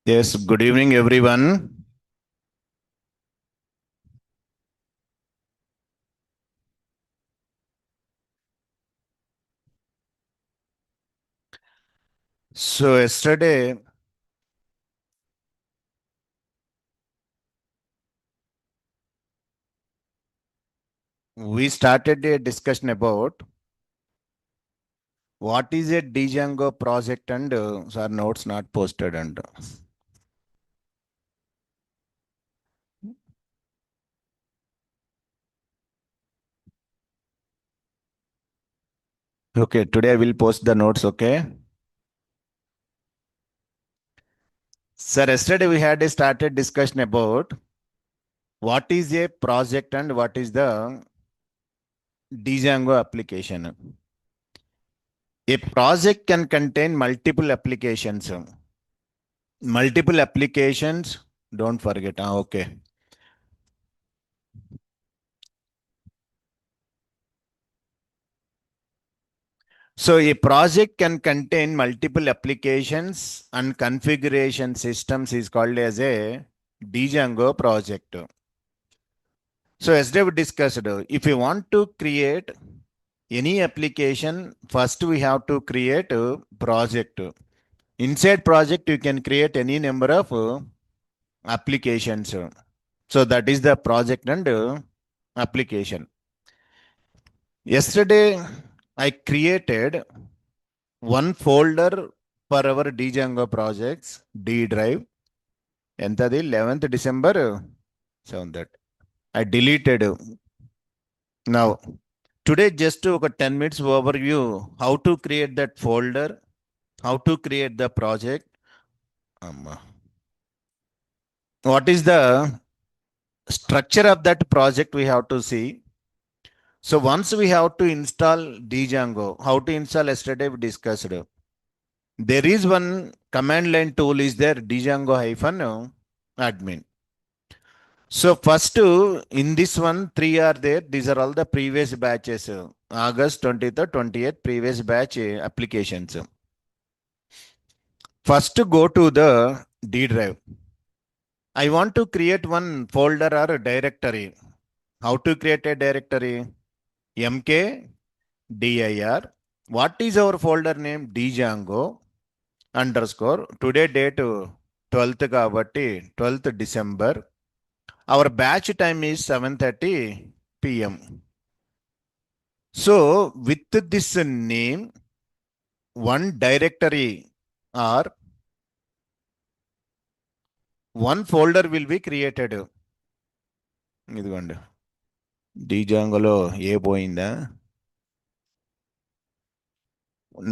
Yes, good evening, everyone. So, yesterday, we started a discussion about what is a Django project and our notes not posted. And okay, today I will post the notes. Okay. Sir, yesterday we had a started discussion about what is a project and what is the Django application. A project can contain multiple applications. Multiple applications, don't forget. Okay. So a project can contain multiple applications and configuration systems is called as a Django project. So as we discussed, if you want to create any application, first we have to create a project. Inside project, you can create any number of applications. So that is the project and application. Yesterday, I created one folder for our Django projects, D drive. Entadi 11th December 7th. I deleted. Now, today just to 10 minutes overview how to create that folder, how to create the project. What is the structure of that project we have to see. So once we have to install Django, how to install yesterday we discussed. There is one command line tool is there, Django -admin. So first in this one, 3 are there. These are all the previous batches. August 20th, 28th previous batch applications. First go to the D drive. I want to create one folder or a directory. How to create a directory? mkdir. What is our folder name? Django _ today date 12th kabatti 12th December. Our batch time is 7:30 p.m. So with this name, one directory or one folder will be created. ఇదిగోండి Djangoలో ఏ పోయిందా?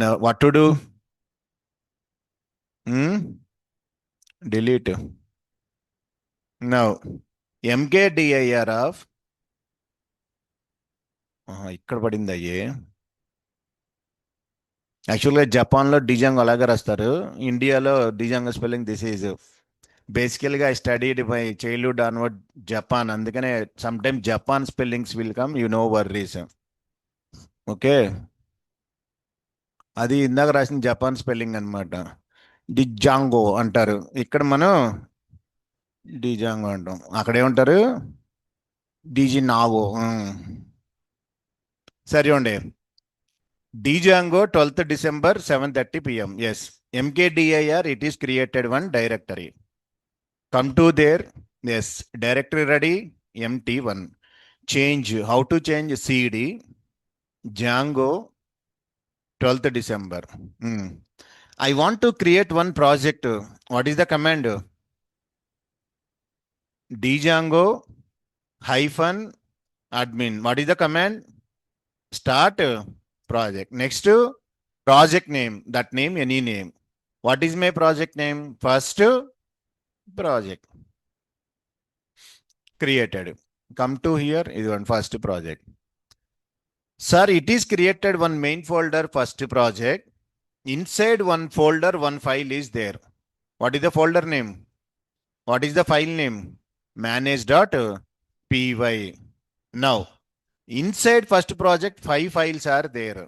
Now what to do? Delete. Now mkdir of ఇక్కడ పడింది అయ్యే. యాక్చువల్గా జపాన్లో Django అలాగే రాస్తారు. ఇండియాలో డిజాంగో స్పెల్లింగ్ దిస్ ఈజ్ బేసికల్గా I studied my childhood onward Japan. అందుకనే some time Japan spellings will come, you no worries. Okay, అది ఇందాక రాసిన జపాన్ స్పెల్లింగ్ అనమాట. డిజాంగో అంటారు, ఇక్కడ మనం డిజాంగో అంటాం. అక్కడేమంటారు? డిజినాగో. సరే ఉండే. Django 12th December 7:30 p.m. Yes, mkdir, it is created one directory. Come to there. Yes, directory ready. MT1. Change. How to change? CD Django 12th December. I want to create one project. What is the command? Django -admin. What is the command? Start project. Next, project name. That name, any name. What is my project name? First project. created. Come to here is one first project. Sir, it is created one main folder first project. Inside one folder, one file is there. What is the folder name? What is the file name? manage.py. Now, inside first project, 5 files are there.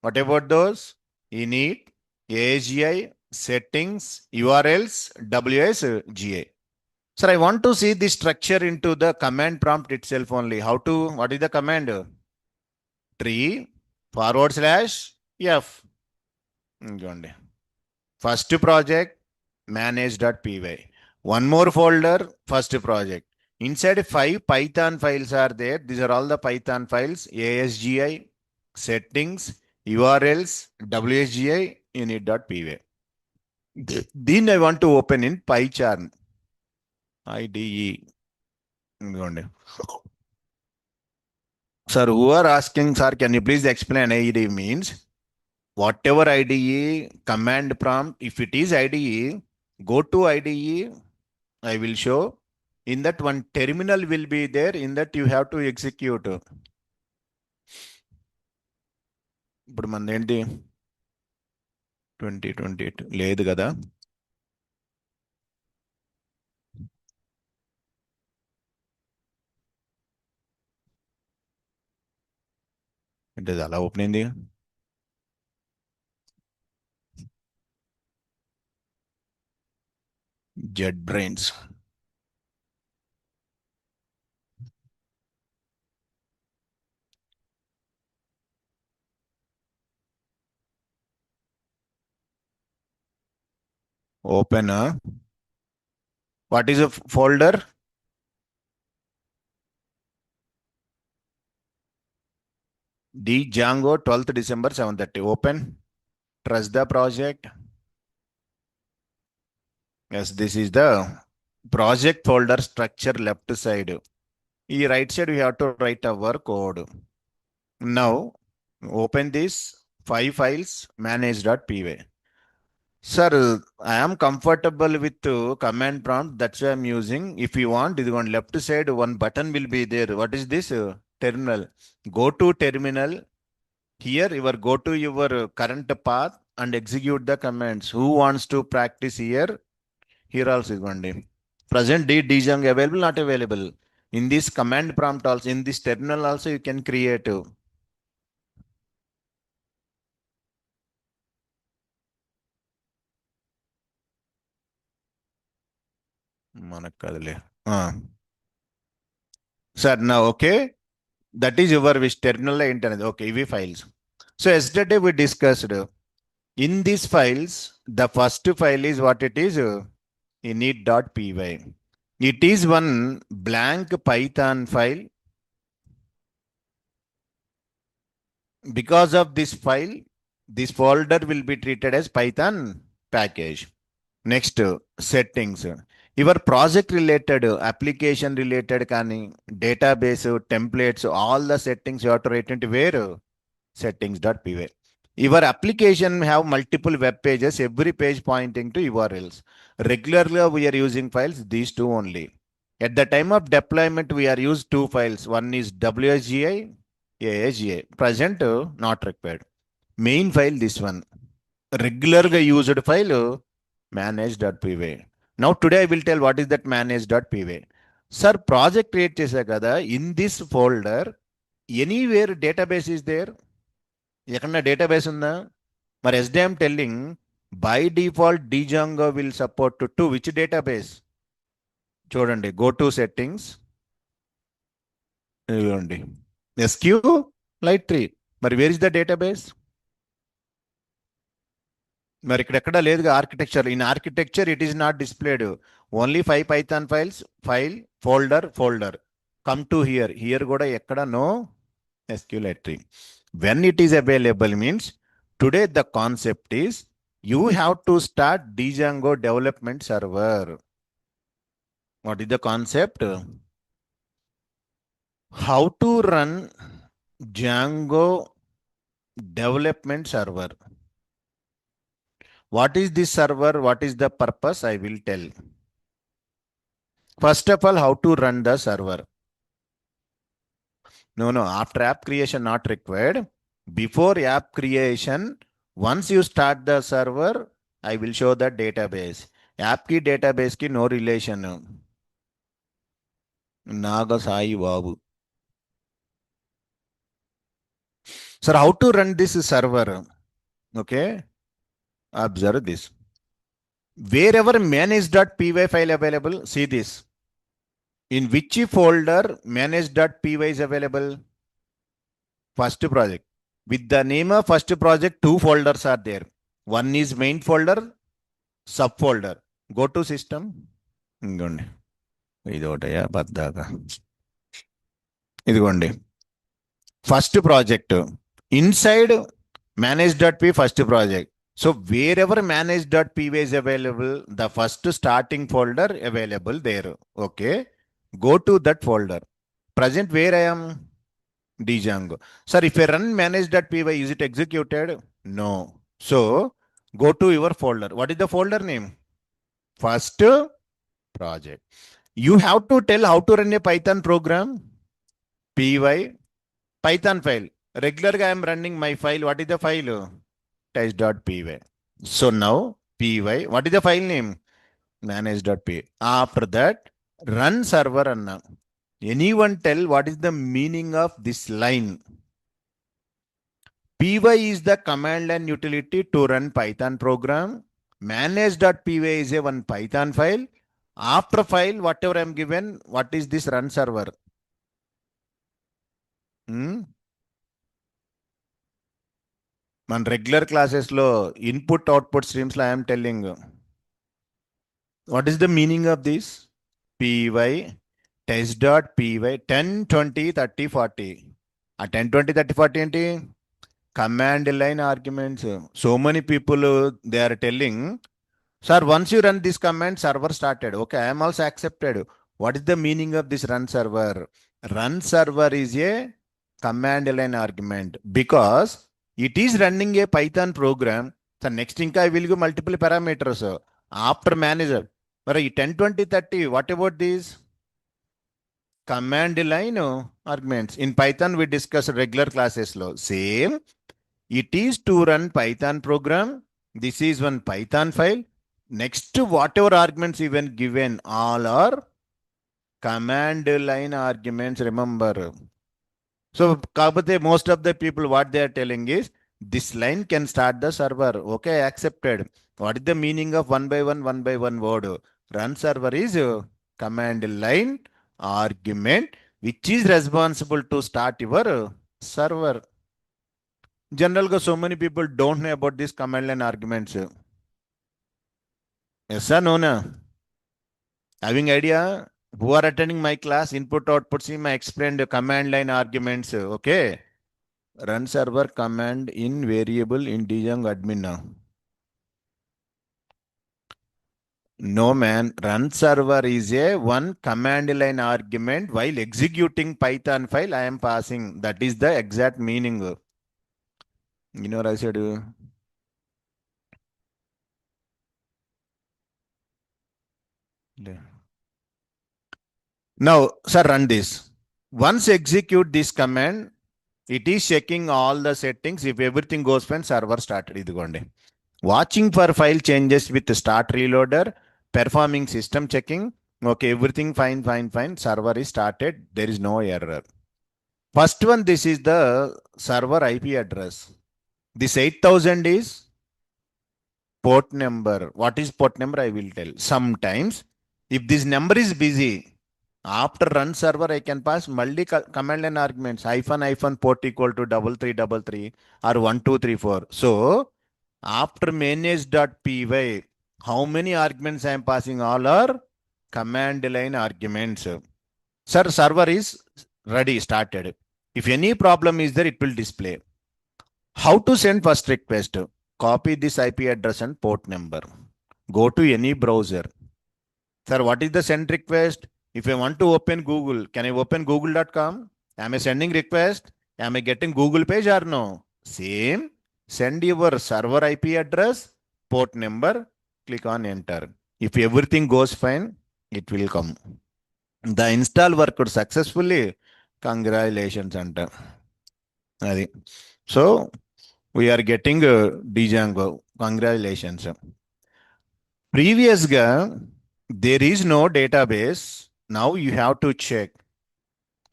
What about those? Init, AGI, settings, URLs, WSGA. Sir, I want to see the structure into the command prompt itself only. What is the command? Tree /f. ఇంకోండి. First project, manage.py. One more folder, first project. Inside 5 Python files are there. These are all the Python files. ASGI, settings, URLs, WSGI, init.py. Then I want to open in PyCharm. IDE. ఇంకోండి. Sir, who are asking, sir, can you please explain IDE means? Whatever IDE, command prompt, if it is IDE, go to IDE, I will show. In that one terminal will be there, in that you have to execute. ఇప్పుడు మన ఏంటి 2028 లేదు కదా. అంటే అలా open అయింది. Z brains. Open. What is a folder? Django 12th December 7:30. Open. Trust the project. Yes, this is the project folder structure left side. In right side, we have to write our code. Now, open this 5 files manage.py. Sir, I am comfortable with command prompt. That's why I'm using. If you want, is on left side, one button will be there. What is this? Terminal. Go to terminal. Here, go to your current path and execute the commands. Who wants to practice here? Here also is one day. Present Django available, not available. In this command prompt also, in this terminal also, you can create. Sir, now, okay. That is your wish. Terminal internet. Okay, EV files. So yesterday we discussed in these files, the first file is what it is, init.py. It is one blank Python file. Because of this file, this folder will be treated as Python package. Next, settings. Your project related, application related, database, templates, all the settings you have to write into where? Settings.py. Your application have multiple web pages, every page pointing to URLs. Regularly, we are using files, these two only. At the time of deployment, we are used 2 files. One is WSGI, ASGI. Present, not required. Main file, this one. Regularly used file, manage.py. Now, today I will tell what is that manage.py. Sir, project create chesa kada, in this folder, anywhere database is there. ఎక్కడన్నా database ఉందా? మరి SDM telling by default Django will support to which database? చూడండి, go to settings. ఇదిగోండి SQLite 3. మరి where is the database? మరి ఇక్కడ ఎక్కడ లేదుగా architecture. In architecture it is not displayed. Only 5 Python files, file, folder. Come to here. Here కూడా ఎక్కడ no SQLite 3. When it is available means, today the concept is you have to start Django Development Server. What is the concept? How to run Django Development Server. What is this server? What is the purpose? I will tell. First of all, how to run the server? No, after app creation not required. Before app creation, once you start the server, I will show the database. App ki database ki no relation. Naga Sai Babu. Sir, how to run this server? Okay. Observe this. Wherever manage.py file available, see this. In which folder manage.py is available? First project. With the name of first project, two folders are there. One is main folder, subfolder. Go to system. ఇంకోండి ఇది ఒకటయా పద్దాక ఇదిగోండి first project inside manage.py first project. So wherever manage.py is available, the first starting folder available there. Okay. Go to that folder. Present where I am? Django. Sir, if I run manage.py, is it executed? No. So go to your folder. What is the folder name? First project. You have to tell how to run a Python program. Py Python file. Regularly I am running my file. What is the file? Test.py. So now py. What is the file name? Manage.py. After that, run server anna. Anyone tell what is the meaning of this line? Py is the command line utility to run Python program. Manage.py is a one Python file. After file, whatever I am given, what is this run server? మన regular క్లాసెస్లో input output స్ట్రీమ్స్లో I'm telling what is the meaning of this py test.py 10 20 30 40 ఆ 10 20 30 40 ఏంటి command line arguments. So many people they are telling, sir, once you run this command, server started. Okay, I am also accepted. What is the meaning of this run server? Run server is a command line argument because it is running a Python program. So next thing I will give multiple parameters. After manager, but 10, 20, 30, what about these? Command line arguments. In Python, we discuss regular classes. Same. It is to run Python program. This is one Python file. Next, whatever arguments even given, all are command line arguments, remember. So, most of the people, what they are telling is, this line can start the server. Okay, accepted. What is the meaning of one by one word? Run server is command line argument, which is responsible to start your server. Generally, so many people don't know about these command line arguments. Yes or no? Having idea? Who are attending my class, input output stream, I explained command line arguments. Okay. Run server command in variable in Django admin now. No man, run server is a one command line argument while executing Python file I am passing. That is the exact meaning. You know what I said? Now, sir, run this. Once execute this command, it is checking all the settings. If everything goes fine, server started. Idugondi. Watching for file changes with start reloader, performing system checking. Okay, everything fine. Server is started. There is no error. First one, this is the server IP address. This 8000 is port number. What is port number? I will tell. Sometimes, if this number is busy, after run server, I can pass multi command line arguments. -hyphen port equal to 3333 or 1234. So, after manage.py, how many arguments I am passing? All are command line arguments. Sir, server is ready, started. If any problem is there, it will display. How to send first request? Copy this IP address and port number. Go to any browser. Sir, what is the send request? If I want to open Google, can I open google.com? Am I sending request? Am I getting Google page or no? Same. Send your server IP address, port number, click on enter. If everything goes fine, it will come. The install worked successfully. Congratulations anta అది. So we are getting Django. Congratulations. Previously, there is no database. Now you have to check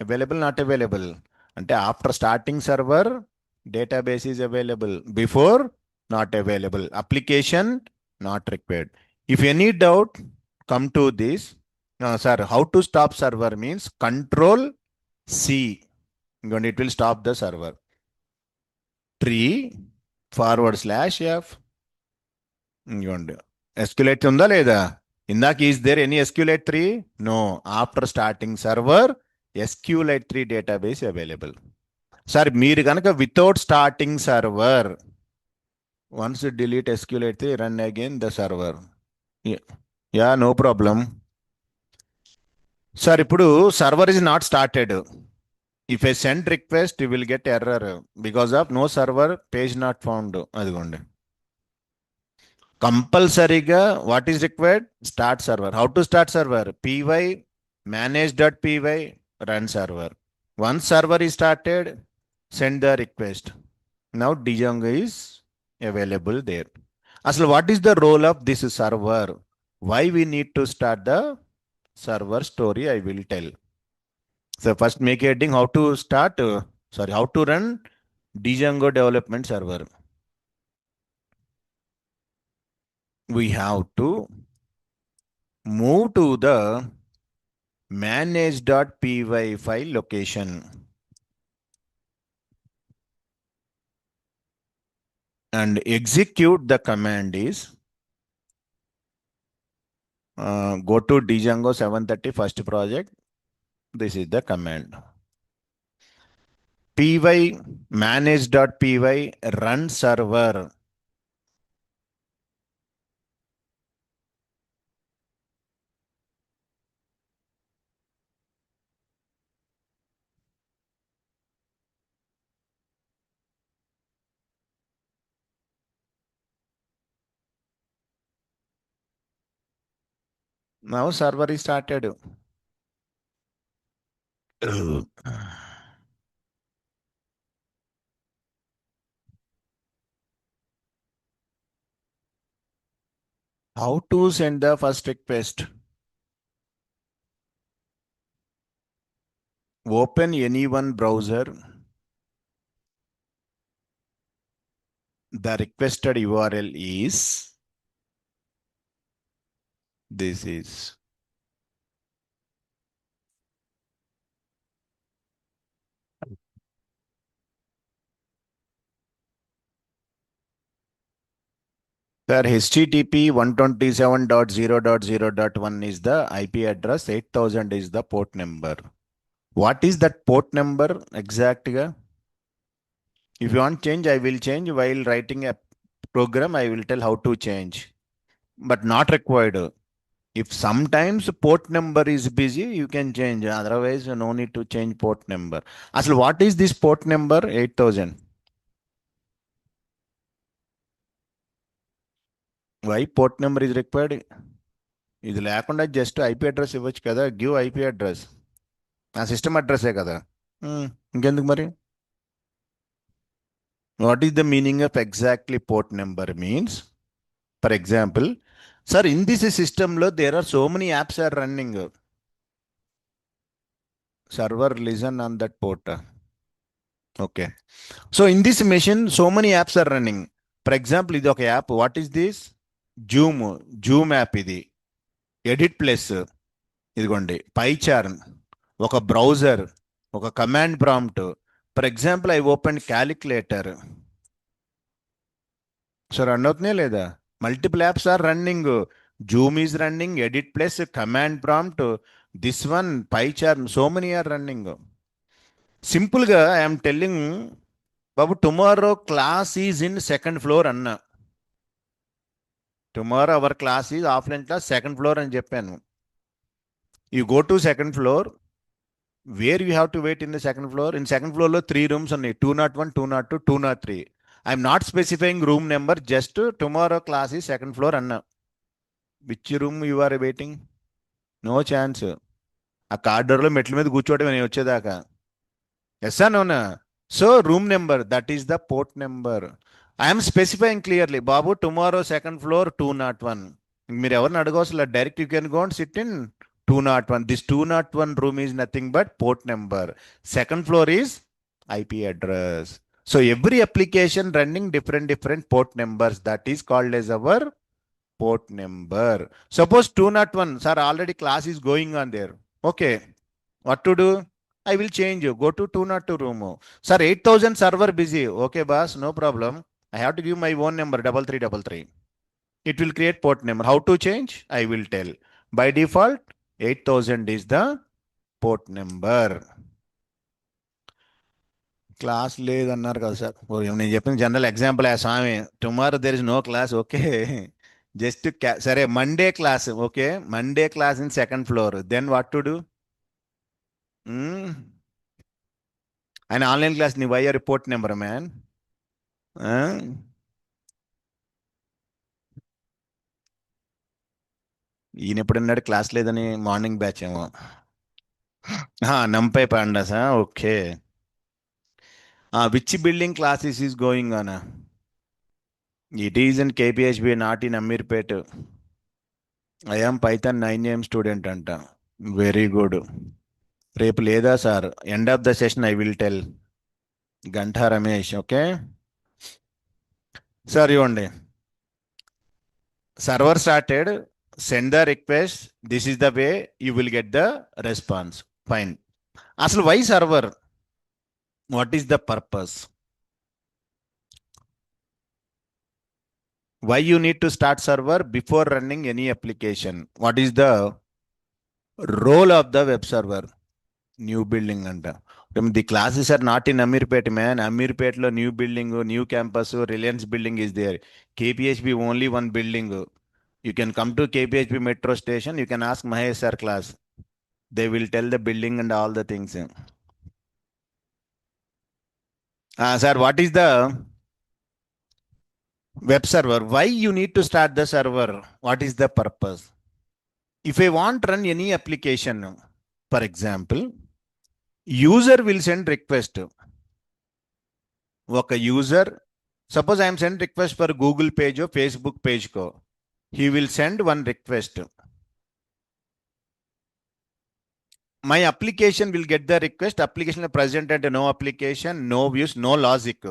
available, not available. And after starting server, database is available. Before, not available. Application, not required. If any doubt, come to this. Sir, how to stop server means control C. And it will stop the server. Tree /f. ఇంకోండి ఎస్క్యులేట్ ఉందా లేదా? ఇందాక is there any SQLite 3? No. After starting server SQLite 3 database available. Sir మీరు కనుక without starting server once delete SQLite 3 run again the server. Yeah no problem. Sir ఇప్పుడు server is not started. If I send request you will get error because of no server page not found. అదిగోండి కంపల్సరీగా what is required? Start server. How to start server? py manage.py run server. Once server is started, send the request. Now Django is available there. Asal what is the role of this server? Why we need to start the server story I will tell. So first make a heading how to start, how to run Django Development Server. We have to move to the manage.py file location and execute the command is go to Django 730 first project. This is the command. py manage.py run server. Now server is started. How to send the first request? Open any one browser. The requested URL is this is. Sir, HTTP 127.0.0.1 is the IP address, 8000 is the port number. What is that port number exactly? If you want change, I will change. While writing a program, I will tell how to change. But not required. If sometimes port number is busy, you can change. Otherwise, no need to change port number. Asal, what is this port number? 8000. Why port number is required? ఇది లేకుండా just IP address ఇవ్వచ్చు కదా. Give IP address. ఆ system అడ్రస్సే కదా. ఇంకెందుకు మరి? What is the meaning of exactly port number means? For example, sir, in this system there are so many apps are running. Server listen on that port. Okay. So in this machine, so many apps are running. For example, ఇది ఒక app. What is this? Zoom app ఇది. Edit Plus ఇదిగోండి. PyCharm, ఒక browser, ఒక command prompt. For example I open calculator. So run అవుతున్నాయా లేదా? Multiple apps are running. Zoom is running, Edit Plus, command prompt, this one, PyCharm, so many are running. Simple ga I am telling, Babu, tomorrow class is in second floor anna. Tomorrow our class is offline class, second floor అని చెప్పాను. You go to second floor, where you have to wait in the second floor? In second floor lo 3 rooms ఉన్నాయి. 201, 202, 203. I am not specifying room number, just tomorrow class is second floor anna. Which room you are waiting? No chance. ఆ కారిడోర్లో మెట్ల మీద కూర్చోవడం నేను వచ్చేదాకా. Yes నోనా. So room number, that is the port number. I'm specifying clearly, బాబు tomorrow second floor 201. మీరు ఎవరిని అడగవసలు, direct you can go and sit in 201. This 201 room is nothing but port number. Second floor is IP address. So every application running different port numbers, that is called as our port number. Suppose 201, sir, already class is going on there. Okay, what to do? I will change you. Go to 202 room. Sir, 8000 server busy. Okay, boss, no problem. I have to give my own number, 3333. It will create port number. How to change? I will tell. By default, 8000 is the port number. Class లేదన్నారు కదా సార్. నేను చెప్పిన general example ఆ స్వామి. Tomorrow there is no class. Okay, just సరే Monday class. Okay, Monday class in second floor. Then what to do? ఆయన online class, నీ వై రిపోర్ట్ నెంబర్ మ్యాన్. ఈయన ఎప్పుడన్నాడు క్లాస్ లేదని? మార్నింగ్ బ్యాచ్ ఏమో. నంపై పాండాసా. Okay. Which building classes is going on? It is in KPHB, not in Ameerpet. I am Python 9am student అంట. Very good. రేపు లేదా sir? End of the session I will tell. Ganta Ramesh. Okay sir, ఇవ్వండి. Server started, send the request, this is the way you will get the response. Fine. అసలు why server? What is the purpose? why you need to start server before running any application? What is the role of the web server? New building anta. The classes are not in Amirpet, man. Amirpet lo new building, new campus, Reliance building is there. KPHB only one building. You can come to KPHB metro station, you can ask Mahesh sir class. They will tell the building and all the things. Sir, what is the web server? Why you need to start the server? What is the purpose? If I want to run any application, for example, user will send request. ఒక user, suppose I'm send request for Google page, Facebook page co, he will send one request. My application will get the request. Application present at no application, no views, no logic.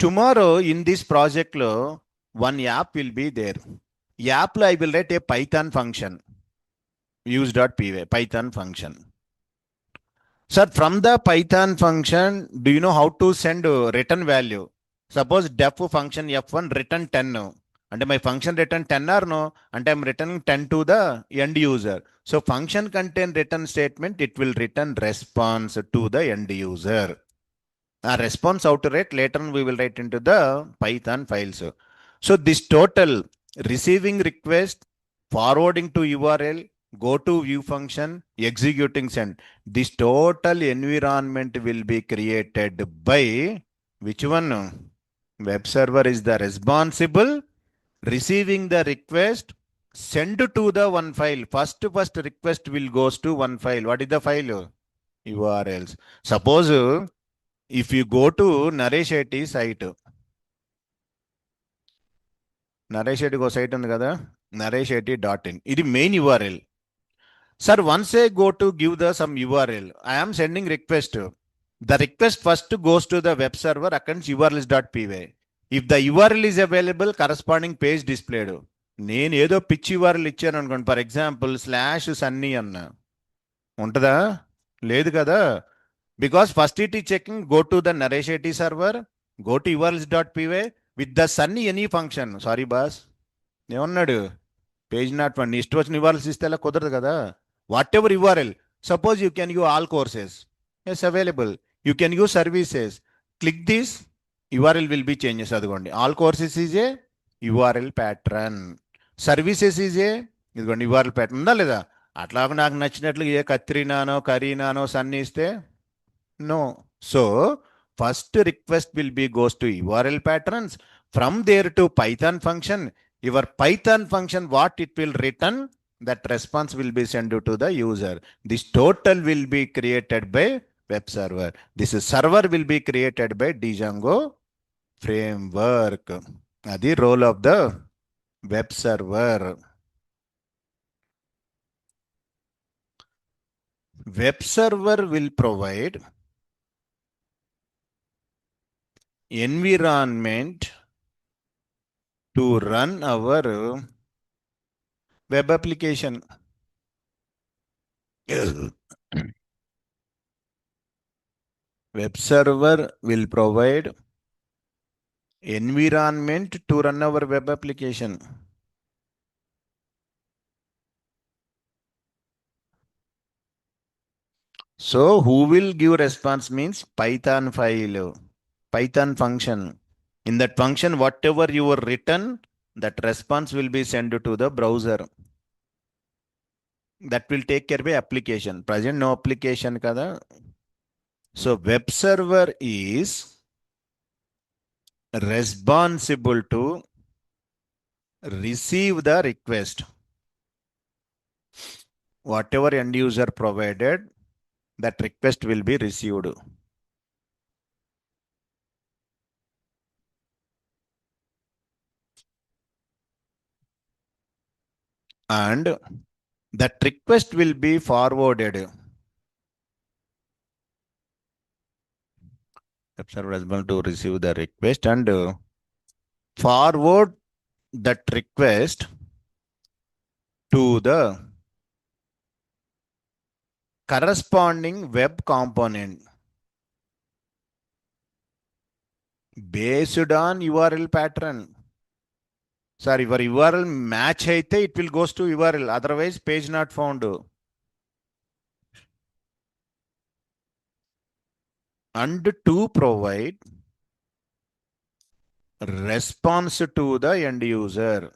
Tomorrow in this project lo one app will be there. App lo I will write a Python function, use.py Python function. Sir, from the Python function, do you know how to send return value? Suppose def function f1 return 10. And my function return 10 or no? And I'm returning 10 to the end user. So function contain return statement, it will return response to the end user. A response how to write later on we will write into the Python files. So this total receiving request, forwarding to URL, go to view function, executing send. This total environment will be created by which one? Web server is the responsible receiving the request, send to the one file. First request will goes to one file. What is the file? URLs. Suppose if you go to Naresh IT site, Naresh IT go site ఉంది కదా, nareshit.in. ఇది main URL. Sir, once I go to give the some URL, I am sending request. The request first goes to the web server against urls.py. If the URL is available, corresponding page displayed. నేను ఏదో పిచ్చి URL ఇచ్చాను అనుకోండి, for example /sunny అన్న, ఉంటుందా? లేదు కదా. Because first it is checking, go to the Naresh IT server, go to urls.py with the sunny any function. Sorry boss, ఏమన్నాడు? Page not one. ఇష్టం వచ్చిన URLs ఇస్తే అలా కుదరదు కదా. What ever URL. Suppose you can use all courses. Yes, available. You can use services. Click this, URL will be changes. అదిగోండి, all courses is a URL pattern. Services is a ఇదిగోండి URL pattern. ఉందా లేదా? అట్లా నాకు నచ్చినట్లు ఏ కత్రినానో కరీనానో సన్ని ఇస్తే no. So first request will be goes to URL patterns. From there to Python function. Your Python function, what it will return? that response will be sent to the user. This total will be created by web server. This server will be created by Django framework. The role of the web server. Web server will provide environment to run our web application. Web server will provide environment to run our web application. So who will give response means Python file, Python function. In that function, whatever you were written, that response will be sent to the browser. That will take care of application. Present no application kada. So web server is responsible to receive the request. Whatever end user provided, that request will be received. And that request will be forwarded. Web server responsible to receive the request and forward that request to the corresponding web component based on URL pattern. Sorry, your URL match aithe it will goes to URL, otherwise page not found. And to provide response to the end user.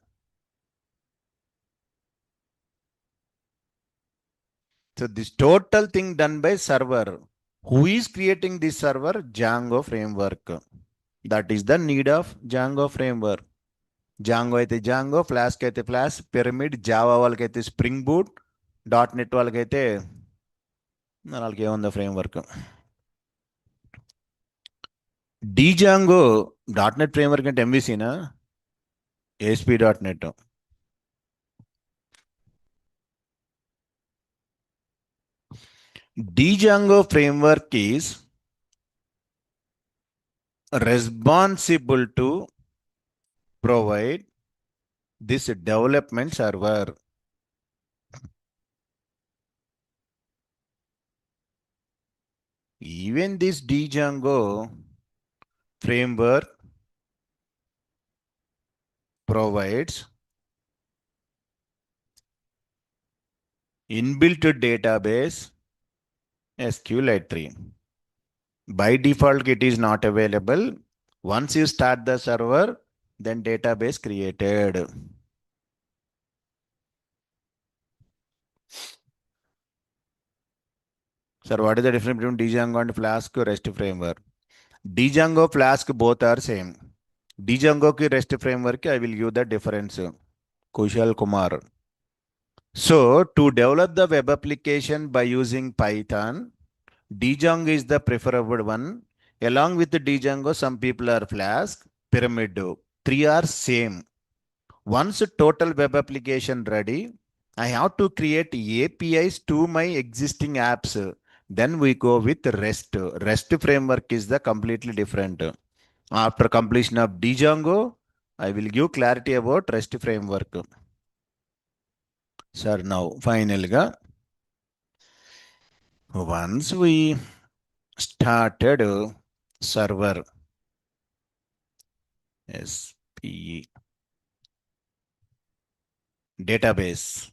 So this total thing done by server. Who is creating this server? Django framework. That is the need of Django framework. Django అయితే Django, Flask అయితే Flask, Pyramid, Java వాళ్ళకైతే Spring Boot, .NET వాళ్ళకైతే వాళ్ళకి ఏముందో framework. Django .NET framework అంటే MVCనా? ASP.NET. Django framework is responsible to provide this development server. Even this Django framework provides inbuilt database SQLite3. By default, it is not available. Once you start the server, then database created. Sir, what is the difference between Django and Flask REST framework? Django, Flask both are same. Django ki REST framework, I will give the difference. Kushal Kumar. So, to develop the web application by using Python, Django is the preferable one. Along with the Django, some people are Flask, Pyramid. Three are same. Once total web application ready, I have to create APIs to my existing apps. Then we go with REST. REST framework is the completely different. After completion of Django, I will give clarity about REST framework. Sir, now finally, once we started server SPE database,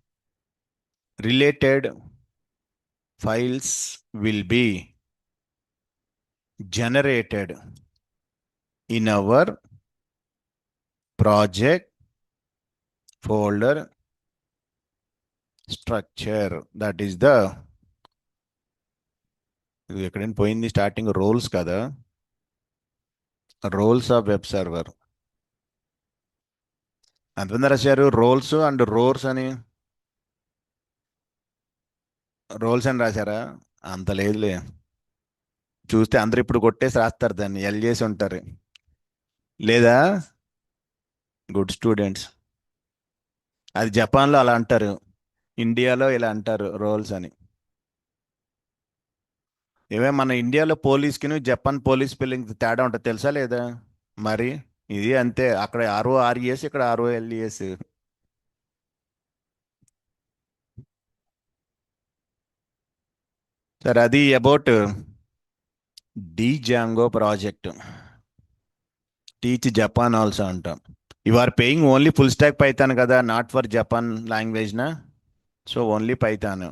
related files will be generated in our project folder structure. That is the ఎక్కడైనా పోయింది starting roles కదా, roles of web server అంతమంది రాశారు roles and roars అని. Roles అని రాశారా? అంత లేదులే. చూస్తే అందరు ఇప్పుడు కొట్టేసి రాస్తారు, దాన్ని ఎల్ చేసి ఉంటారు. లేదా? Good students. అది జపాన్లో అలా అంటారు, ఇండియాలో ఇలా అంటారు రోల్స్ అని. ఏమే మన ఇండియాలో పోలీస్కి జపాన్ పోలీస్ స్పెల్లింగ్ తేడా ఉంటుంది తెలుసా లేదా? మరి ఇది అంతే, అక్కడ RORES, ఇక్కడ ROLES. సరే, అది about Django project. Teach Japan also అంటాం. You are paying only full stack Python కదా, నాట్ ఫర్ జపాన్ లాంగ్వేజ్ నా. So only Python.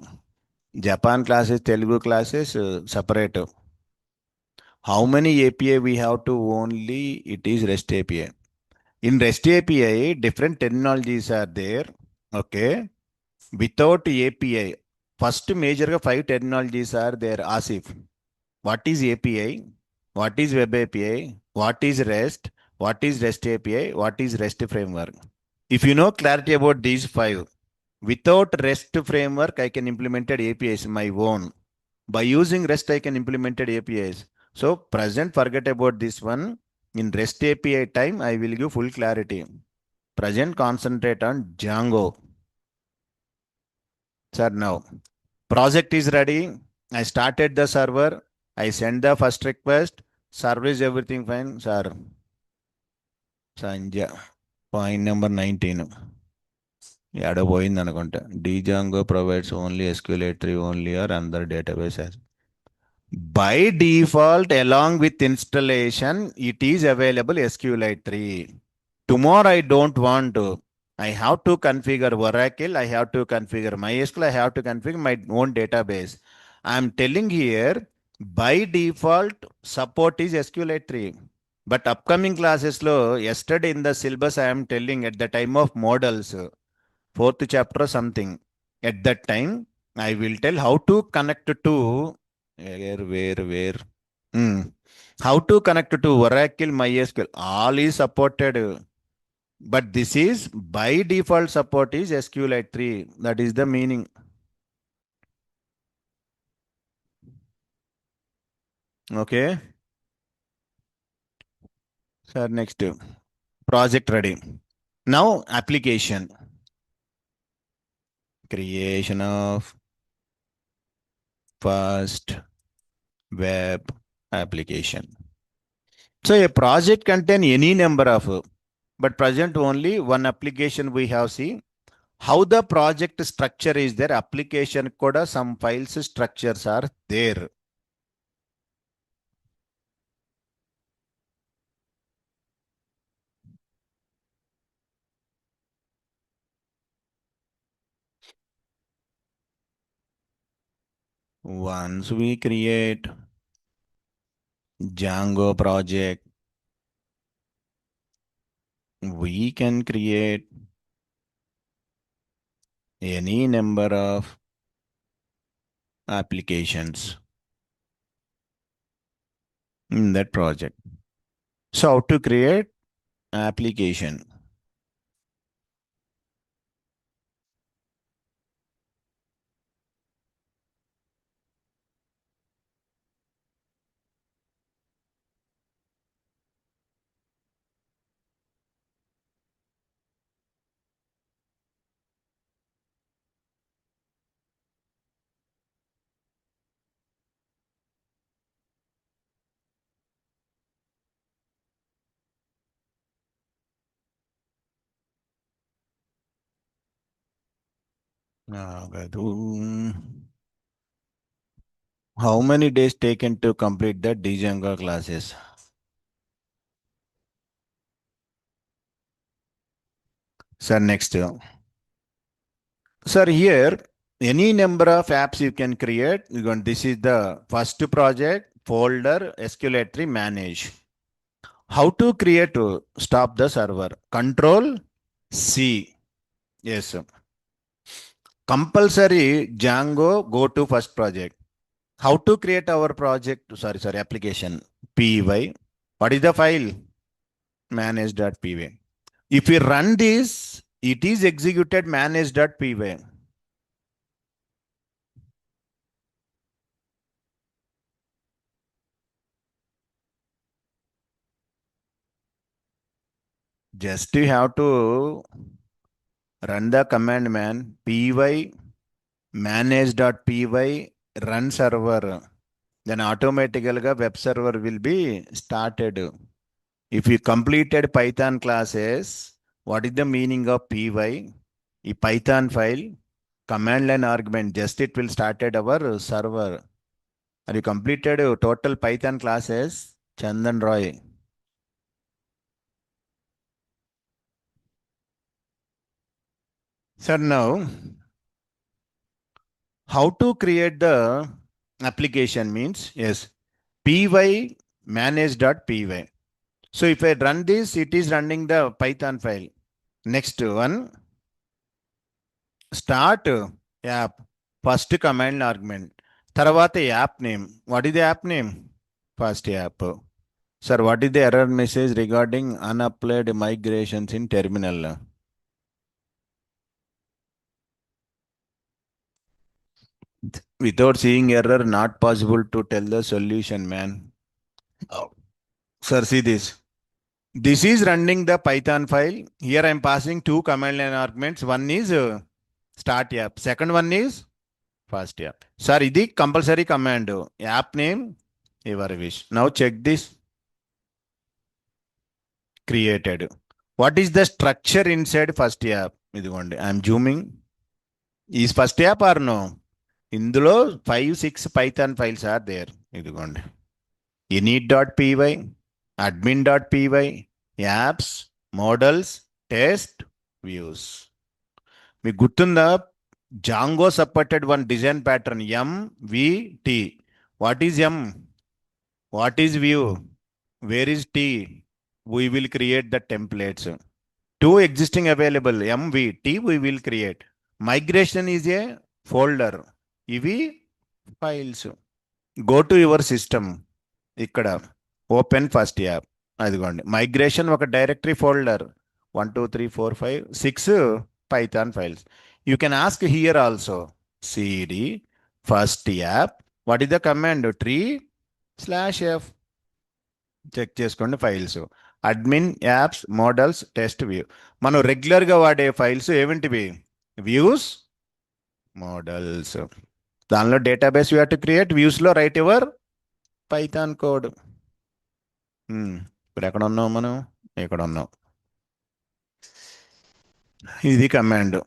Japan classes, Telugu classes separate. How many API we have to only? It is REST API. In REST API, different terminologies are there. Okay. Without API, first major 5 terminologies are there. Asif, what is API? What is Web API? What is REST? What is REST API? What is REST framework? If you know clarity about these 5, without REST framework, I can implement APIs my own. By using REST, I can implement APIs. So present, forget about this one. In REST API time, I will give full clarity. Present, concentrate on Django. Sir, now project is ready. I started the server. I send the first request. Server is everything fine. Sir, Sanja, point number 19. యాడో పోయింది అనుకుంటా. Django provides only SQL 3 only or other database as. By default, along with installation, it is available SQLite 3. Tomorrow I don't want to. I have to configure Oracle, I have to configure MySQL, I have to configure my own database. I am telling here, by default, support is SQLite 3. But upcoming classes, yesterday in the syllabus, I am telling at the time of models, fourth chapter or something. At that time, I will tell how to connect to where. Hmm. How to connect to Oracle, MySQL. All is supported. But this is by default support is SQLite 3. That is the meaning. Okay. Sir, next. Project ready. Now application. Creation of first web application. So a project contain any number of, but present only one application we have seen. How the project structure is there, application coda some files structures are there. Once we create Django project, we can create any number of applications in that project. So how to create application? How many days taken to complete the Django classes? Sir, next. Sir, here any number of apps you can create. This is the first project folder SQL3 manage. How to create to stop the server? Control C. Yes. Compulsory Django go to first project. How to create our project? Sorry, application. PY. What is the file? Manage.py. If we run this, it is executed manage.py. Just you have to run the command man py manage.py run server. Then automatically web server will be started. If you completed Python classes, what is the meaning of py? A Python file, command line argument, just it will started our server. Are you completed total Python classes? Chandan Roy. Sir, now how to create the application means yes, py manage.py. So if I run this, it is running the Python file. Next one, start app. First command argument. Taravata app name. What is the app name? First app. Sir, what is the error message regarding unapplied migrations in terminal? Without seeing error, not possible to tell the solution, man. Oh. Sir, see this. This is running the Python file. Here I am passing two command line arguments. One is start app. Second one is first app. Sir, this compulsory command. App name, your wish. Now check this. Created. What is the structure inside first app? I am zooming. Is first app or no? ఇందులో 5, 6 Python files are there. ఇదిగోండి init.py, admin.py, apps, models, test, views. మీకు గుర్తుందా? Django supported one design pattern MVT. What is M? What is view? Where is T? We will create the templates. Two existing available MVT we will create. Migration is a folder. ఇవి files. Go to your system. ఇక్కడ open first app. అదిగోండి migration ఒక directory folder 1 2 3 4 5 6 Python files. You can ask here also CD first app. What is the command? tree/f. Check చేసుకోండి files. Admin, apps, models, test, view. మనం రెగ్యులర్గా వాడే files ఏమిటివి? Views, models. దానిలో database you have to create. వ్యూస్లో write your Python code. ఇప్పుడు ఎక్కడ ఉన్నాం మనం? ఇక్కడ ఉన్నాం. ఇది command.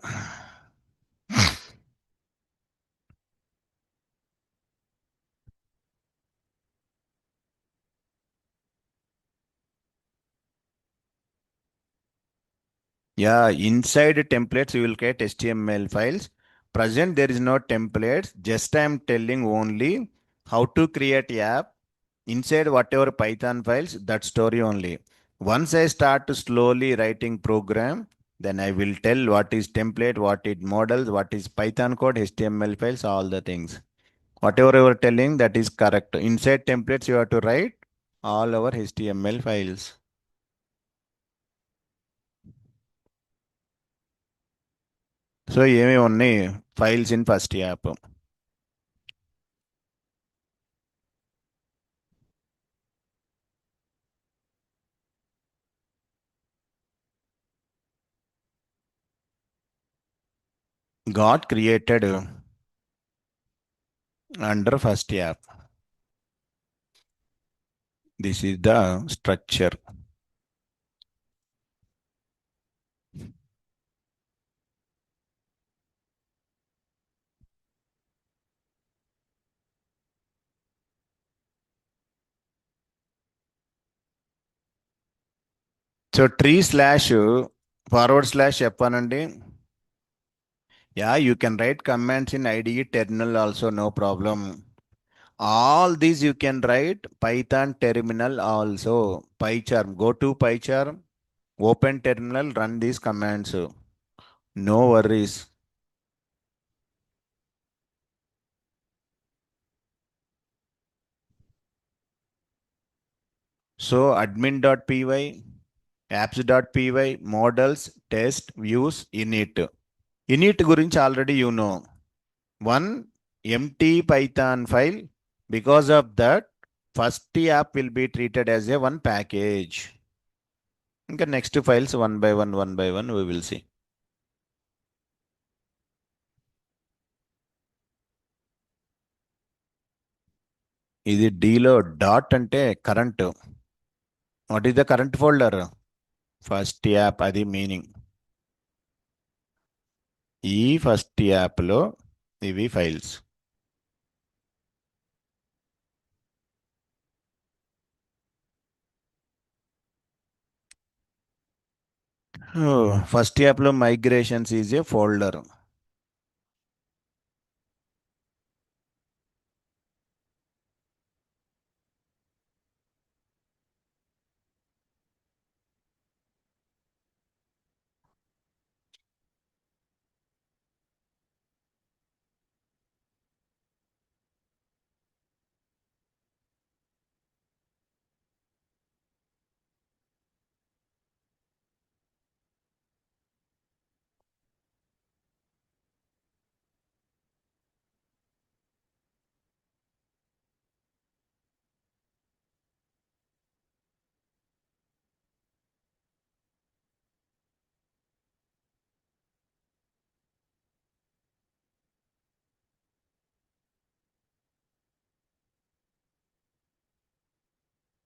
Yeah, inside templates you will get HTML files. Present there is no templates. Just I am telling only how to create app inside whatever Python files, that story only. Once I start slowly writing program, then I will tell what is template, what is models, what is Python code, HTML files, all the things. Whatever you are telling, that is correct. Inside templates you have to write all our HTML files. So ఏమేమి ఉన్నాయి files in first app? got created under first app. This is the structure. So tree/forward/f అనండి. Yeah, you can write commands in IDE terminal also, no problem. All these you can write Python terminal also. PyCharm, go to PyCharm, open terminal, run these commands. No worries. So admin.py, apps.py, models, test, views, init. Init గురించి already you know. One empty Python file. Because of that, first app will be treated as a one package. ఇంకా next files one by one we will see. ఇది D లో dot అంటే current. What is the current folder? First app, అది meaning. ఈ first యాప్లో ఇవి files. First యాప్లో migrations is a folder.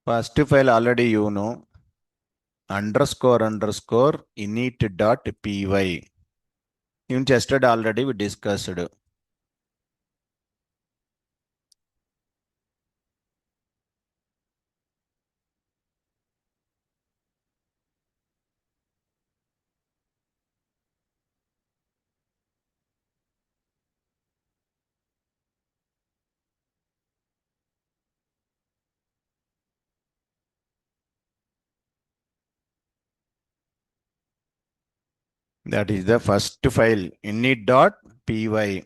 First file already you know, _ init.py. Even tested already, we discussed. That is the first file, init.py.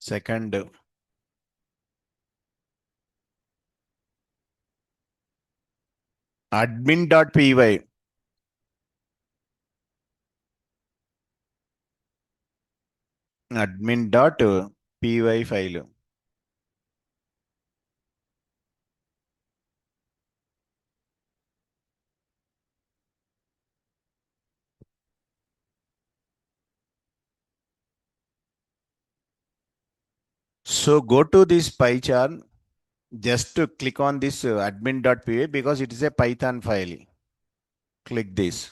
Second, admin.py. Admin.py file. So go to this pie chart. Just to click on this admin.py because it is a Python file. Click this.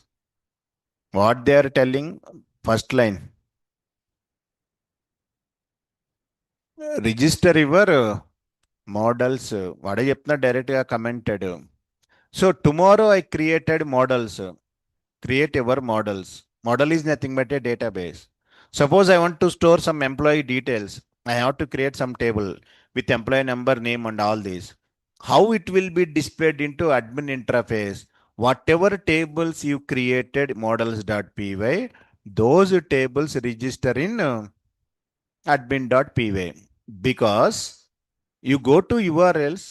What they are telling? First line. Register your models. What I directly commented. So tomorrow I created models. Create your models. Model is nothing but a database. Suppose I want to store some employee details. I have to create some table with employee number, name, and all these. How it will be displayed into admin interface? Whatever tables you created, models.py, those tables register in admin.py. Because you go to URLs,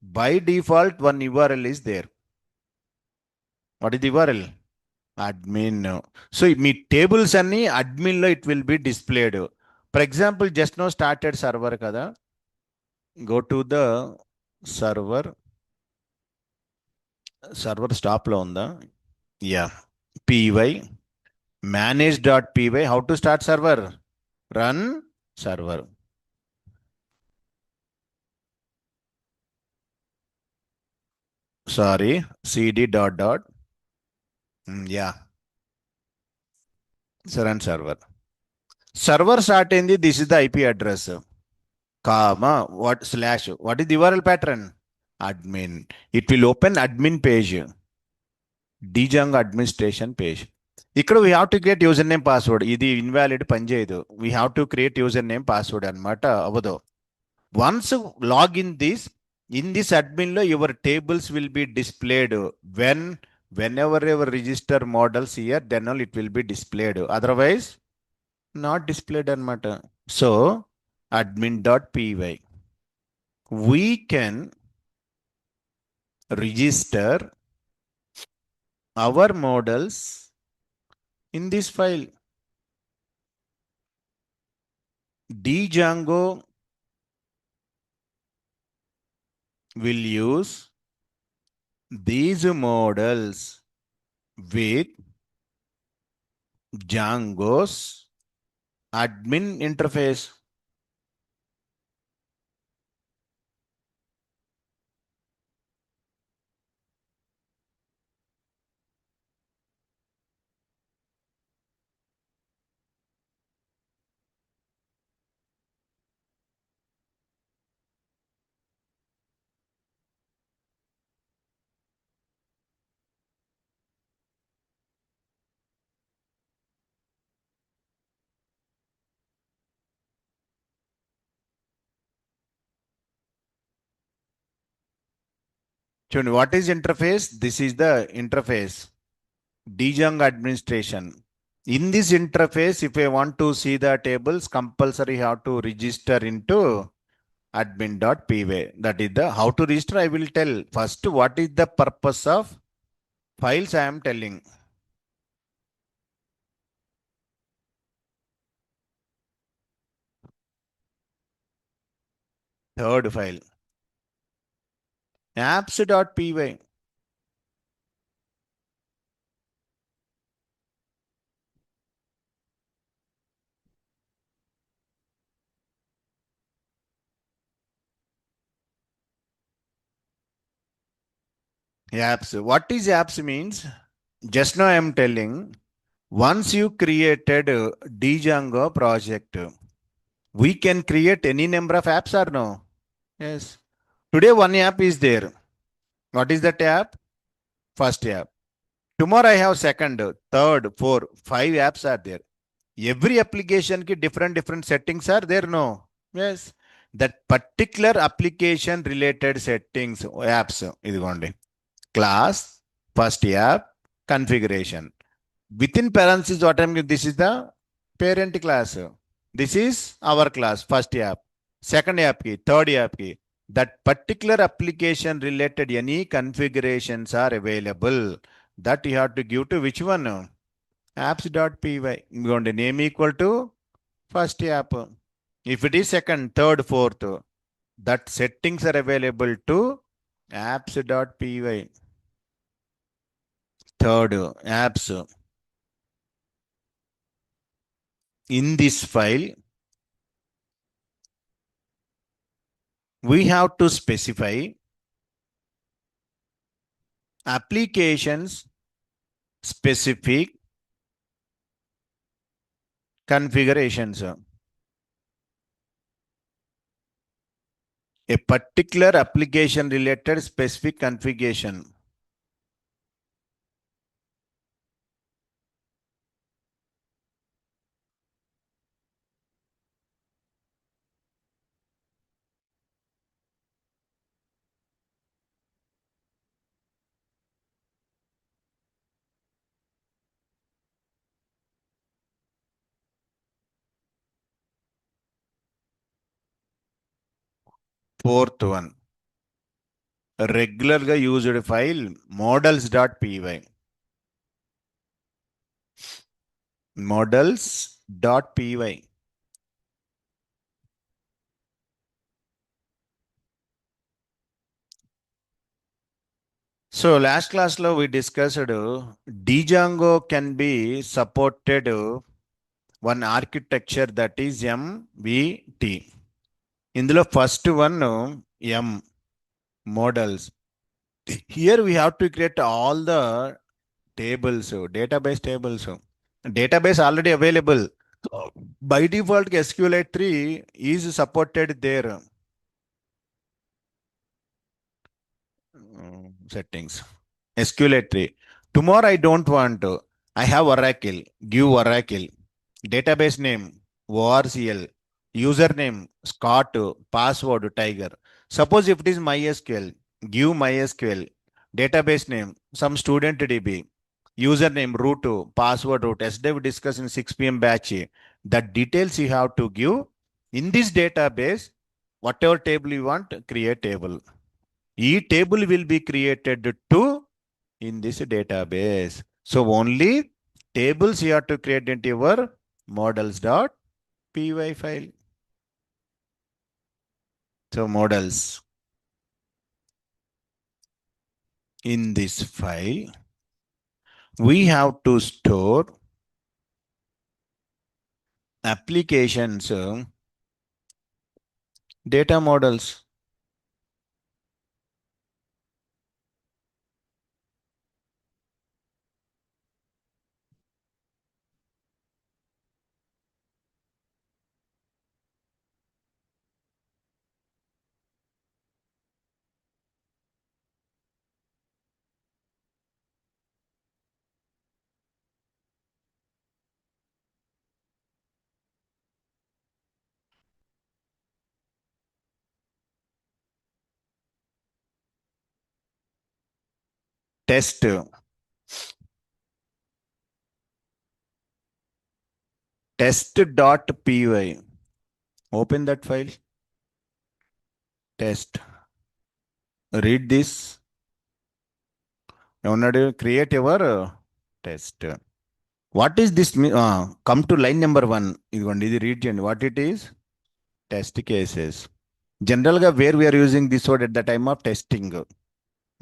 by default one URL is there. What is the URL? Admin. So me tables anni admin lo it will be displayed. For example, just now started server kada. Go to the server. Server stop lo unda. Yeah. py manage.py. How to start server? Run server. Sorry. cd dot dot. Yeah. So run server. Server start in the, this is the IP address. Comma, what slash, what is the URL pattern? Admin. It will open admin page. Django administration page. ఇక్కడ we have to create user name password. ఇది invalid పనిచేయదు. We have to create user name password అనమాట, అవ్వదు. Once log in this, in this admin లో your tables will be displayed whenever your register models here, then only it will be displayed, otherwise not displayed అనమాట. So admin.py, we can register our models in this file. Django will use these models with Django's admin interface. So what is interface? This is the interface, Django administration. In this interface, if I want to see the tables, compulsory have to register into admin.py. That is the how to register. I will tell first what is the purpose of files I am telling. Third file, apps.py. Apps. What is apps means? Just now I am telling, once you created a Django project, we can create any number of apps or no? Yes. Today one app is there. What is that app? First app. Tomorrow I have second, third, four, five apps are there. Every application ki different settings are there, no? Yes. That particular application related settings, apps, idigondi. Class, first app, configuration. Within parentheses, what I'm this is the parent class. This is our class, first app. Second app key, third app key. That particular application related any configurations are available. That you have to give to which one? Apps.py. We're going to name equal to first app. If it is second, third, fourth, that settings are available to apps.py. Third, apps. In this file, we have to specify applications specific configurations. A particular application related specific configuration. Fourth one, regular used file models.py. Models.py. So last class lo we discussed Django can be supported one architecture, that is MVT. ఇందులో first one M models. Here we have to create all the tables, database tables. Database already available. By default, SQLite 3 is supported there. Settings. SQLite 3. Tomorrow I don't want to. I have Oracle, give Oracle. Database name, ORCL. Username, Scott, password, Tiger. Suppose if it is MySQL, give MySQL. Database name, some student DB. Username, root, password, root. Yesterday we discussed in 6 p.m. batch. The details you have to give. In this database, whatever table you want, create table. Each table will be created to in this database. So only tables you have to create into your models.py file. So models in this file, we have to store applications data models. Test test.py. Open that file. Test. Read this. You want to create your test. What is this? Come to line number 1. This region. What it is? Test cases. General ga where we are using this word at the time of testing.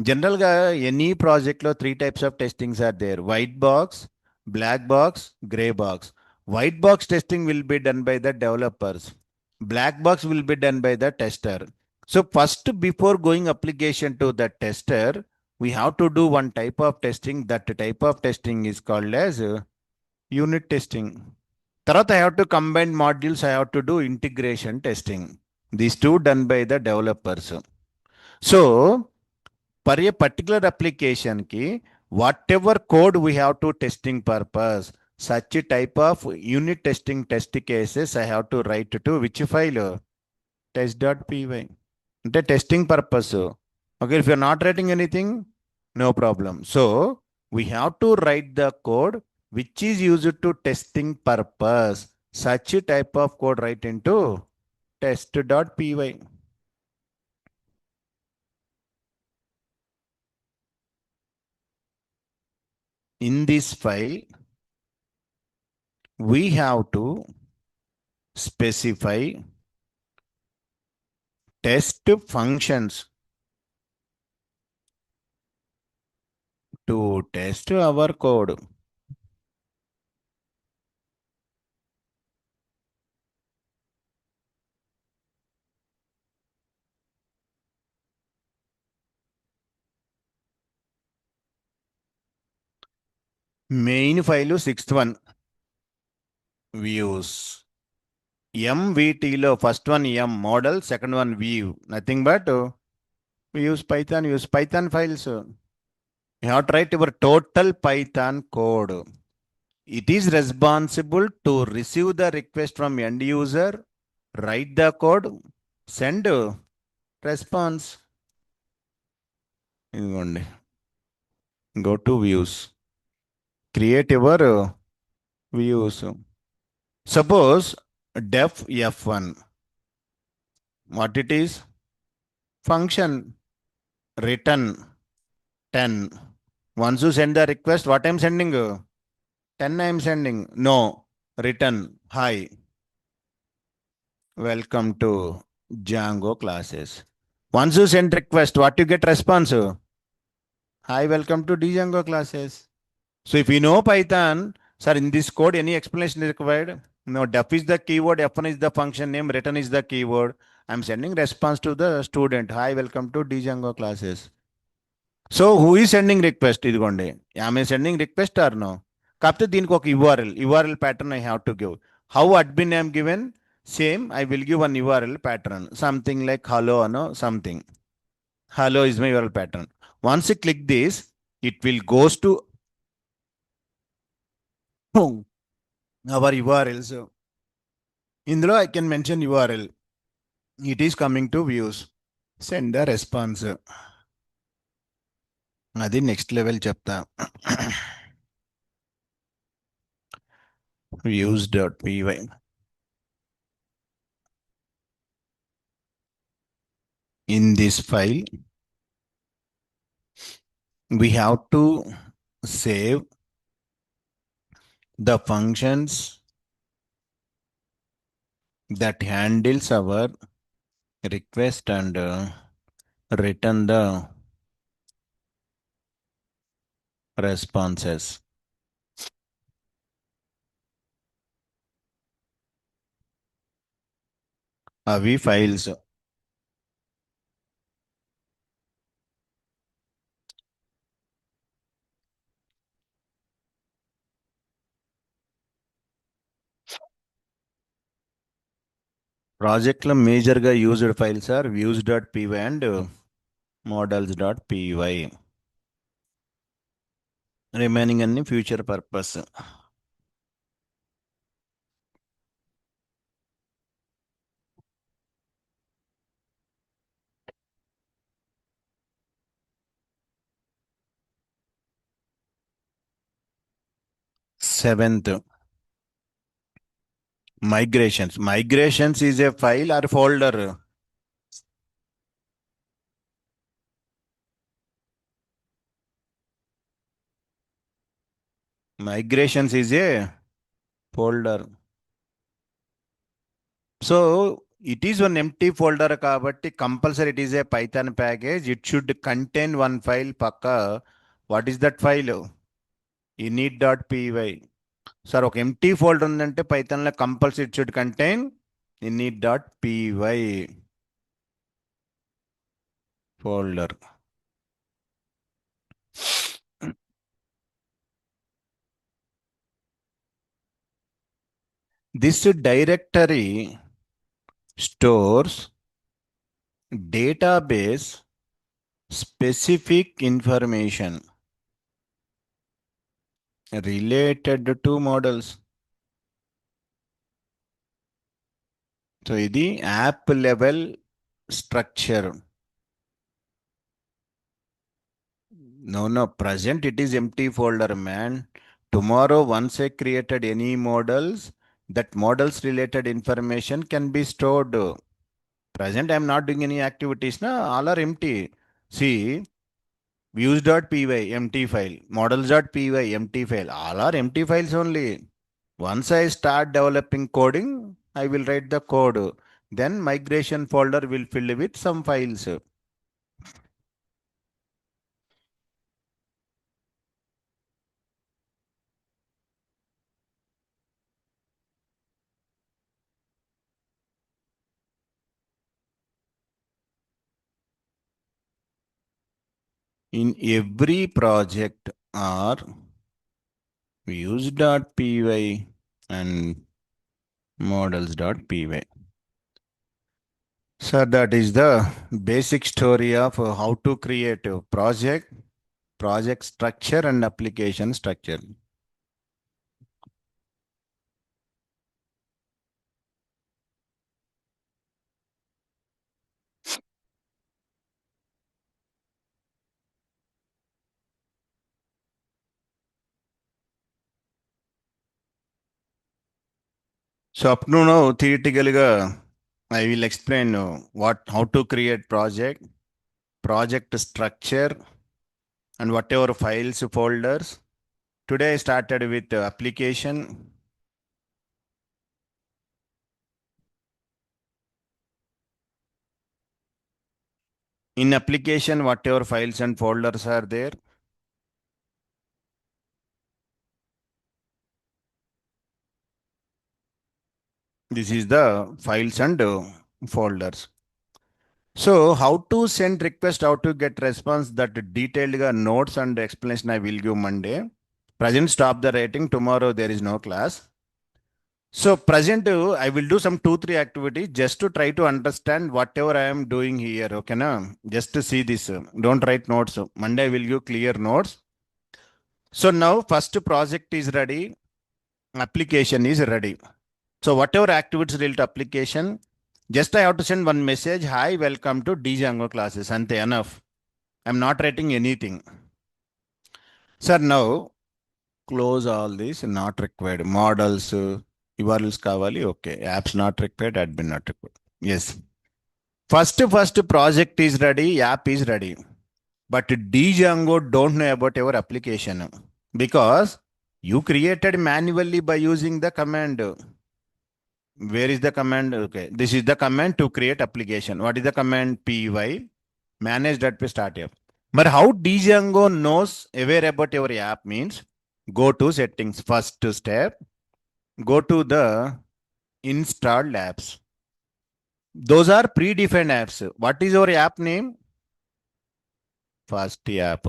General ga any project lo 3 types of testings are there: white box, black box, gray box. White box testing will be done by the developers. Black box will be done by the tester. So first, before going application to the tester, we have to do one type of testing. That type of testing is called as unit testing. Tarat I have to combine modules. I have to do integration testing. These two done by the developers. So for a particular application ki, whatever code we have to testing purpose, such a type of unit testing test cases I have to write to which file? Test.py. The testing purpose. Okay, if you're not writing anything, no problem. So we have to write the code which is used to testing purpose. Such a type of code write into test.py. In this file, we have to specify test functions to test our code. Main file 6th one, views. MVT lo first one M model, second one view. Nothing but we use Python files. You have to write your total Python code. It is responsible to receive the request from end user, write the code, send response. Go to views. Create your views. Suppose def F1. What it is? Function return 10. Once you send the request, what I'm sending? 10 I'm sending. No. Return hi. Welcome to Django classes. Once you send request, what you get response? Hi, welcome to Django classes. So if you know Python, sir, in this code, any explanation is required? No, def is the keyword, F1 is the function name, return is the keyword. I'm sending response to the student. Hi, welcome to Django classes. So who is sending request? Am I sending request or no? Kapte దీనికి ఒక URL pattern I have to give. How admin I am given? Same, I will give one URL pattern. Something like hello or something. Hello is my URL pattern. Once you click this, it will goes to our URLs. ఇందులో I can mention URL. It is coming to views. Send the response. అది next level చెప్తా. views.py. In this file, we have to save the functions that handles our request and return the responses. అవి files. ప్రాజెక్ట్లో మేజర్గా used files are views.py and models.py. Remaining అన్ని future purpose. Seventh, migrations. Migrations is a file or folder. Migrations is a folder. So it is one empty folder కాబట్టి compulsory it is a Python package. It should contain one file పక్కా. What is that file? init.py. Sir ఒక empty folder ఉందంటే పైథాన్లో compulsory it should contain init.py folder. This directory stores database specific information related to models. So ఇది app level structure. No, present it is empty folder, man. Tomorrow once I created any models, that models related information can be stored. Present I am not doing any activities, na, all are empty. See, views.py empty file, models.py empty file, all are empty files only. Once I start developing coding, I will write the code. Then migration folder will fill with some files. In every project are views.py and models.py. So that is the basic story of how to create a project, project structure and application structure. So up to now, theoretically, I will explain how to create project structure, and whatever files, folders. Today I started with application. In application, whatever files and folders are there. This is the files and folders. So how to send request, how to get response, that detailed notes and explanation I will give Monday. Present stop the rating. Tomorrow there is no class. So present I will do some 2-3 activities just to try to understand whatever I am doing here. Okay, na? Just to see this. Don't write notes. Monday I will give clear notes. So now first project is ready. application is ready. So whatever activities related to application, just I have to send one message, hi, welcome to Django classes. Ante enough. I'm not writing anything. Sir, now close all this, not required. Models, URLs kavali, okay. Apps not required, admin not required. Yes. First project is ready, app is ready. But Django don't know about your application because you created manually by using the command. Where is the command? Okay, this is the command to create application. What is the command? Py manage.py start app. But how Django knows aware about your app means go to settings first step, go to the installed apps. Those are predefined apps. What is your app name? First app.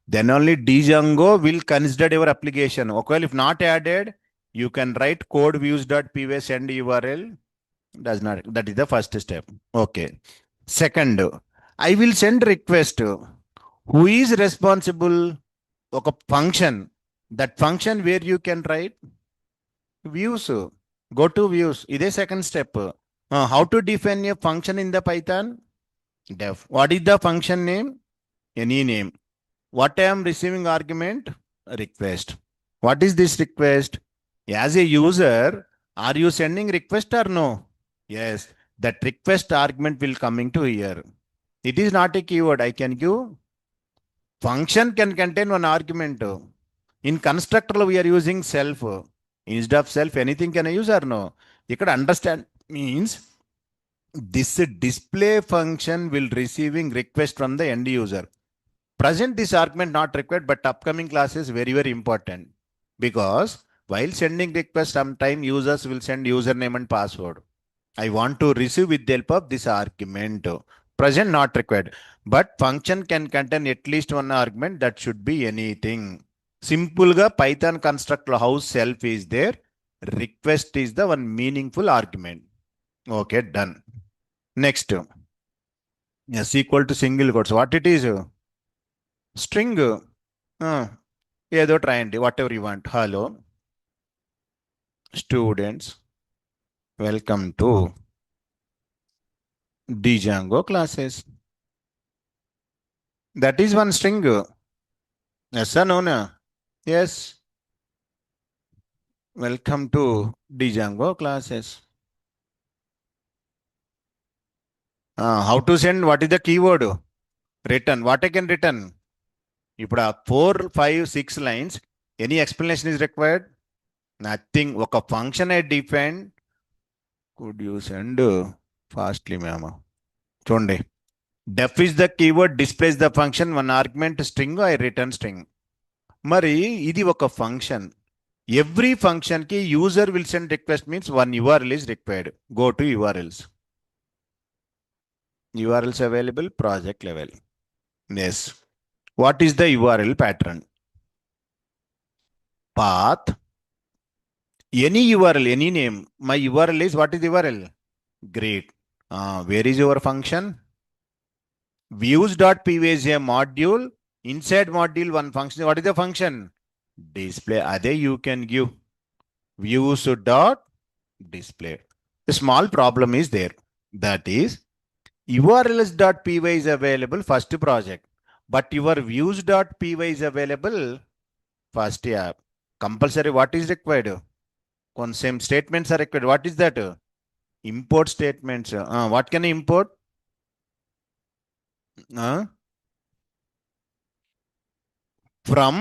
Then only Django will consider your application. Okay, if not added, you can write code views.py send URL. Does not. That is the first step. Okay. Second, I will send request. Who is responsible? Okay, function. That function where you can write views. Go to views. Is a second step. How to define a function in the Python? Def. What is the function name? Any name. What I am receiving argument? Request. What is this request? As a user, are you sending request or no? Yes, that request argument will coming to here. It is not a keyword. I can give function can contain one argument. In constructor, we are using self. Instead of self, anything can I use or no? You could understand means this display function will receiving request from the end user. Present this argument not required, but upcoming class is very, very important because while sending request, sometime users will send username and password. I want to receive with the help of this argument. Present not required, but function can contain at least one argument. That should be anything. Simple ga Python construct how self is there. Request is the one meaningful argument. Okay, done. Next, yes, equal to single quotes. What it is? String. ఏదో ట్రయండి whatever you want. Hello students welcome to Django classes. That is one string. Yes or no? Yes. Welcome to Django classes. How to send? What is the keyword? Return. What I can return? ఇప్పుడు 4, 5, 6 lines. Any explanation is required? Nothing. ఒక function I defined. Could you send fastly, ma'am? చూడండి. Def is the keyword, displays the function, one argument string, I return string. మరి ఇది ఒక function. Every function ki user will send request means one URL is required. Go to URLs. URLs available, project level. Yes. What is the URL pattern? Path. Any URL, any name. My URL is, what is URL? Great. Where is your function? Views.py is a module. Inside module, one function. What is the function? Display. Ade you can give views.display. A small problem is there. That is, urls.py is available first project, but your views.py is available first app. Compulsory what is required? Same statements are required. What is that? Import statements. What can I import? From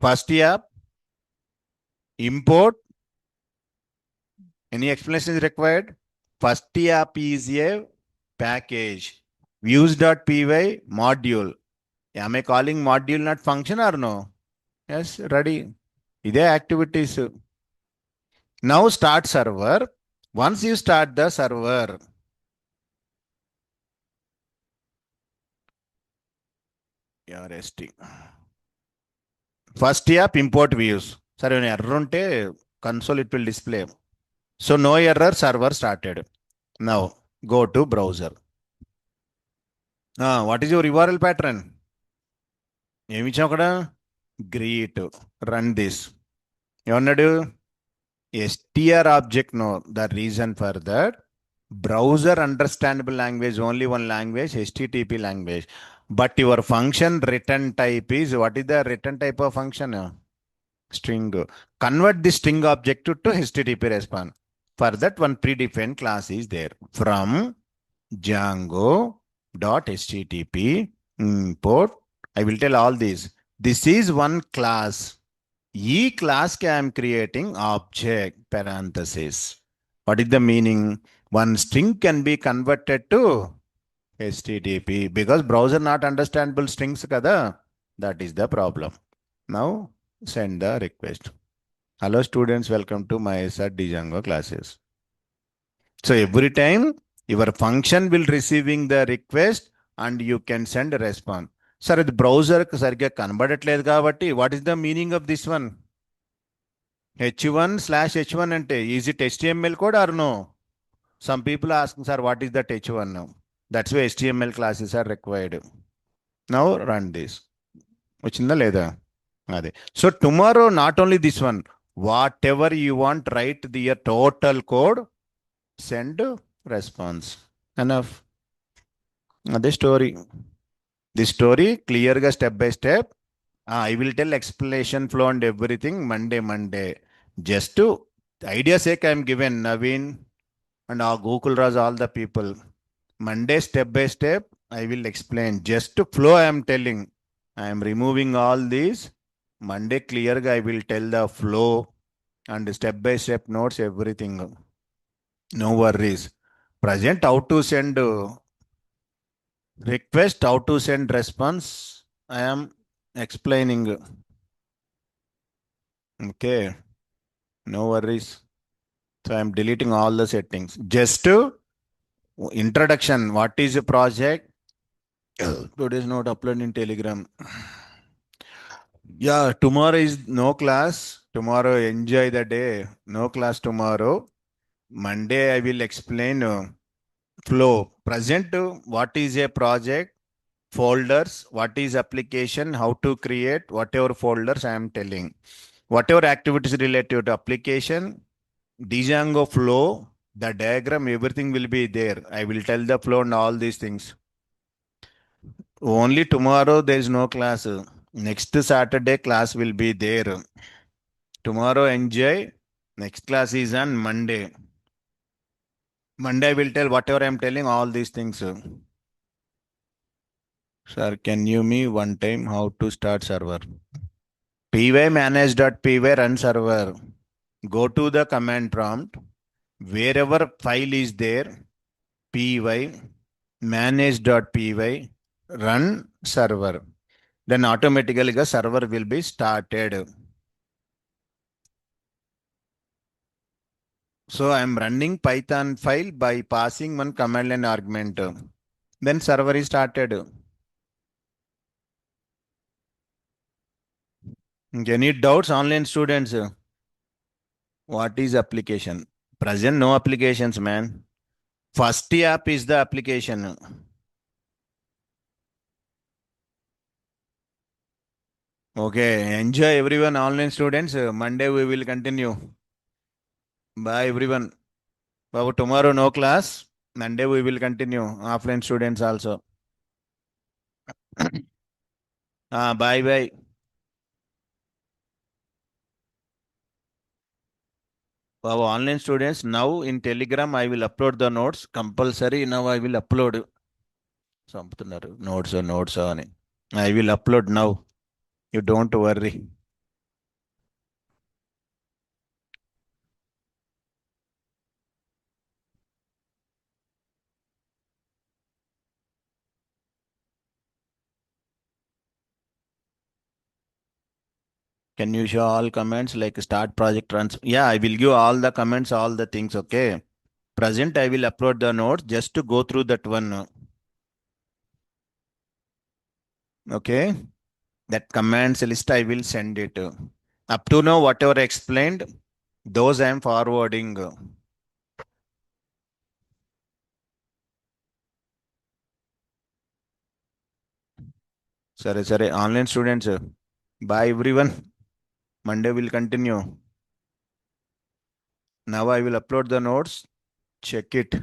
first app, import. Any explanation is required? First app is a package. Views.py module. Am I calling module not function or no? Yes, ready. Ide activities. Now start server. Once you start the server, RST. First app import views. Sorry, when error unte console it will display. So no error, server started. Now go to browser. What is your URL pattern? Great. Run this. ఏమన్నాడు? str object, no, the reason for that, browser understandable language, only one language, http language, but your function return type is, what is the return type of function? String. Convert the string object to http response. For that, one predefined class is there. From Django.http import, I will tell all these. This is one class. E class I am creating object parenthesis. What is the meaning? One string can be converted to HTTP because browser not understandable strings kada. That is the problem. Now send the request. Hello students, welcome to my Django classes. So every time your function will receiving the request and you can send a response. Sir, the browser సరిగ్గా కనబడట్లేదు కాబట్టి what is the meaning of this one? h1/h1 ante, is it HTML code or no? Some people are asking, sir, what is that h1 now? That's why HTML classes are required. Now run this. వచ్చిందా లేదా? అదే. So tomorrow not only this one, whatever you want, write the total code, send response. Enough. అదే story. The story క్లియర్గా step by step. I will tell explanation flow and everything Monday. Just to idea sake, I am given Naveen and Gokul Raj, all the people. Monday, step by step, I will explain. Just to flow, I am telling. I am removing all these. Monday, clear, I will tell the flow and step by step notes, everything. No worries. Present, how to send request, how to send response, I am explaining. Okay, no worries. So I am deleting all the settings. Just to introduction, what is a project? Today's note upload in Telegram. Yeah, tomorrow is no class. Tomorrow enjoy the day. No class tomorrow. Monday I will explain flow. Present, what is a project? Folders, what is application? How to create? Whatever folders I am telling. Whatever activities related to application, Django flow, the diagram, everything will be there. I will tell the flow and all these things. Only tomorrow there is no class. Next Saturday class will be there. Tomorrow enjoy. Next class is on Monday. Monday I will tell whatever I am telling, all these things. Sir, can you me one time how to start server? py manage.py run server. Go to the command prompt. Wherever file is there, py manage.py run server. Then automatically the server will be started. So I am running Python file by passing one command line argument. Then server is started. Any doubts, online students? What is application? Present no applications, man. First app is the application. Okay, enjoy everyone, online students. Monday we will continue. Bye everyone. But tomorrow no class. Monday we will continue. Offline students also. Bye. Our online students, now in Telegram I will upload the notes. Compulsory now I will upload. Something notes on. I will upload now. You don't worry. Can you show all comments like start project runs? Yeah, I will give all the comments, all the things. Okay. Present, I will upload the notes just to go through that one. Okay. That commands list, I will send it. Up to now, whatever explained, those I am forwarding. Sorry. Online students. Bye everyone. Monday will continue. Now I will upload the notes. Check it.